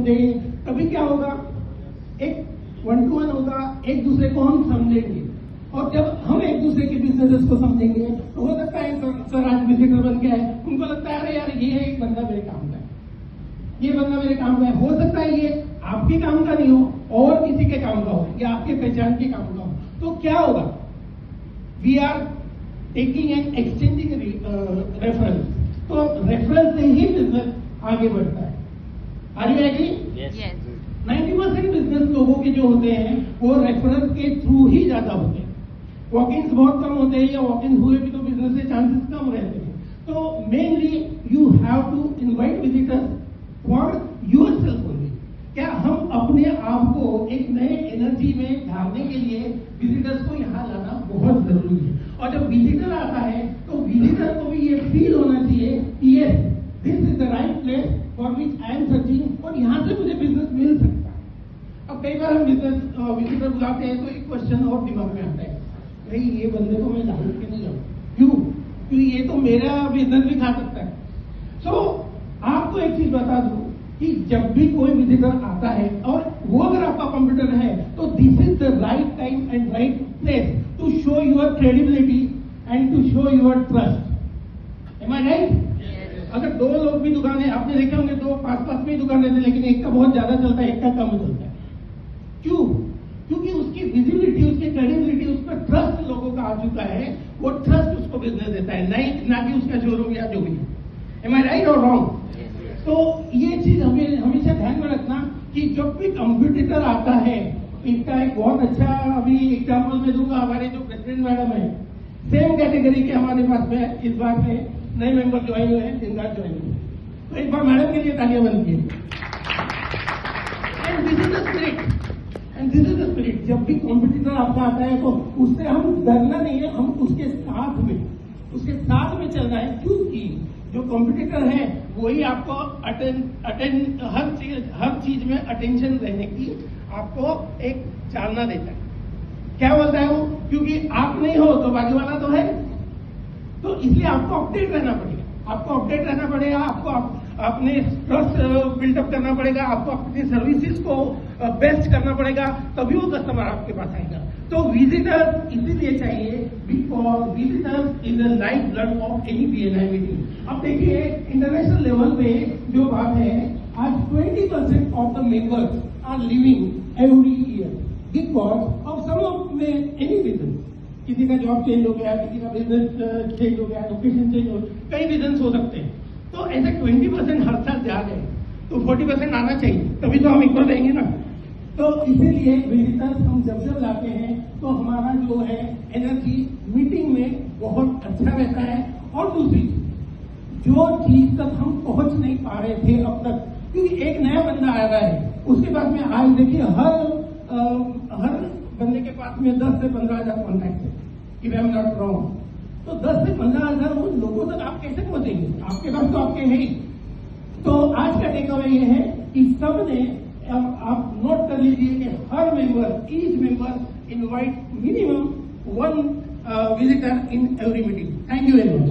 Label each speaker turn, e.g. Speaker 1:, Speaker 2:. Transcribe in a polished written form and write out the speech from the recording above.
Speaker 1: समझेंगे, तभी क्या होगा, एक 1-to-1 होगा, एक दूसरे को हम समझेंगे। और जब हम एक दूसरे के बिजनेसेस को समझेंगे तो हो सकता है सर आज विजिटर बन के आए, उनको लगता है अरे यार ये एक बंदा मेरे काम का है, ये बंदा मेरे काम का है। हो सकता है ये आपके काम का नहीं हो और किसी के काम का हो या आपके पहचान के काम का हो, तो क्या होगा, we are taking and exchanging reference, तो रेफरेंस से ही बिजनेस आगे बढ़ता है। Are you agree?
Speaker 2: Yes.
Speaker 1: 90% business लोगों के जो होते हैं वो रेफरेंस के थ्रू ही ज्यादा होते हैं। वॉक-इन्स बहुत कम होते हैं या वॉक-इन्स हुए भी तो बिजनेस से चांसेस कम रहते हैं। तो mainly you have to invite visitors for yourself only. क्या हम अपने आप को एक नए एनर्जी में ढालने के लिए विजिटर्स को यहाँ लाना बहुत जरूरी है। और जब विजिटर आता है तो विजिटर को भी ये फील होना चाहिए कि yes this is the right place for which I am searching और यहाँ से मुझे बिजनेस मिल सकता है। अब कई बार हम बिजनेस विजिटर बुलाते हैं तो एक क्वेश्चन और दिमाग में आता है, भाई ये बंदे को मैं लाऊं कि नहीं लाऊं, क्यों ये तो मेरा बिजनेस भी खा सकता है। सो आपको एक चीज बता दूं कि जब भी कोई विजिटर आता है और वो अगर आपका कंप्यूटर है तो this is the right time and right place to show your credibility and to show your trust. Am I right? अगर दो लोग भी दुकान है, आपने देखे होंगे दो पास में ही दुकान रहते हैं, लेकिन एक का बहुत ज्यादा चलता है, एक का कम चलता है। क्यों? क्योंकि उसकी विजिबिलिटी, उसकी क्रेडिबिलिटी, उसका ट्रस्ट लोगों का आ चुका है, वो ट्रस्ट उसको बिजनेस देता है, नहीं ना कि उसका शोरूम या जो भी है। एम आई राइट और रॉन्ग? तो ये चीज हमें हमेशा ध्यान में रखना कि जब भी कंपटीटर आता है, इसका एक बहुत अच्छा अभी एग्जाम्पल मैं दूंगा, हमारे जो प्रेसिडेंट मैडम है, सेम कैटेगरी के हमारे पास में इस बार में नए मेंबर ज्वाइन हुए हैं, 3 ज्वाइन हुए, तो एक बार मैडम के लिए तालियां बनती है। And this is the spirit, and this is the spirit. जब भी कॉम्पिटिटर आपका आता है तो उससे हम डरना नहीं है, हम उसके साथ में चलना है, क्योंकि जो कॉम्पिटिटर है वही आपको हर चीज में अटेंशन रहने की आपको एक चालना देता है। क्या बोलता है वो? क्योंकि आप नहीं हो तो बाकी वाला तो है, तो इसलिए आपको अपडेट रहना पड़ेगा, आपको अपने ट्रस्ट बिल्डअप करना पड़ेगा, आपको अपनी सर्विसेज को बेस्ट करना पड़ेगा, तभी वो कस्टमर आपके पास आएगा। तो विजिटर्स इसीलिए चाहिए because visitors is the life blood of any BNI meeting. अब देखिए इंटरनेशनल लेवल पे जो बात है, आज 20% of the members are living every year because of some of में एनी रीजन। किसी का जॉब चेंज हो गया, किसी का बिजनेस चेंज हो गया, लोकेशन चेंज हो, कई रीजन हो सकते हैं। तो ऐसे 20% हर साल जा रहे हैं, तो 40% आना चाहिए, तभी तो हम इक्वल रहेंगे ना। तो इसीलिए विजिटर्स हम जब लाते हैं तो हमारा जो है एनर्जी मीटिंग में बहुत अच्छा रहता है। और दूसरी जो चीज तक हम पहुंच नहीं पा रहे थे अब तक, क्योंकि एक नया बंदा आ रहा है, उसके बाद में आज देखिए हर बंदे के पास में 10 से 15,000 कॉन्टैक्ट है, if I am not wrong. तो 10 से 15,000 उन लोगों तक आप कैसे पहुंचेंगे? आपके पास तो आपके है ही। तो आज का टेक अवे ये है कि सबने आप नोट कर लीजिए कि हर member, each member invite minimum 1 visitor in every meeting. Thank you very much.